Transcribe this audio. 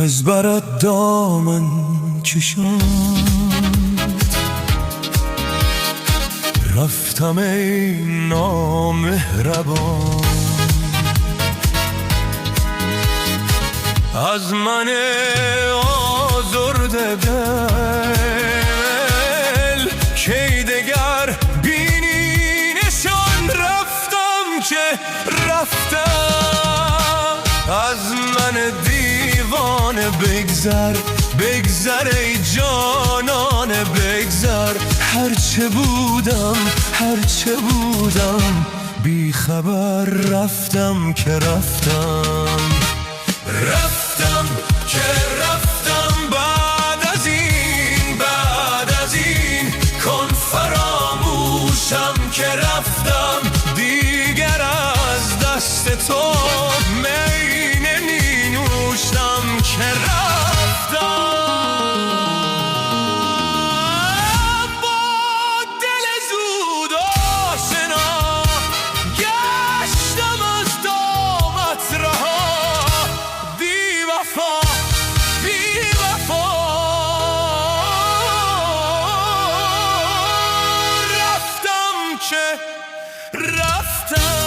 از برات دامن کشاند، رفتم ای نامهربان. از من آزرده دل کی دگر بینی نشان، رفتم که رفتم. از من دیوانه بگذر، بگذر ای جانانه بگذر. هرچه بودم، هرچه بودم بی خبر، رفتم که رفتم. رفتم که رفتم، بعد از این، بعد از این کن فراموشم که رفتم. دیگر از دست تو می نمی نوشم که رفتم. با دل زود آشنا گشتم از دامت رها. بی وفا رفتم که رفتم.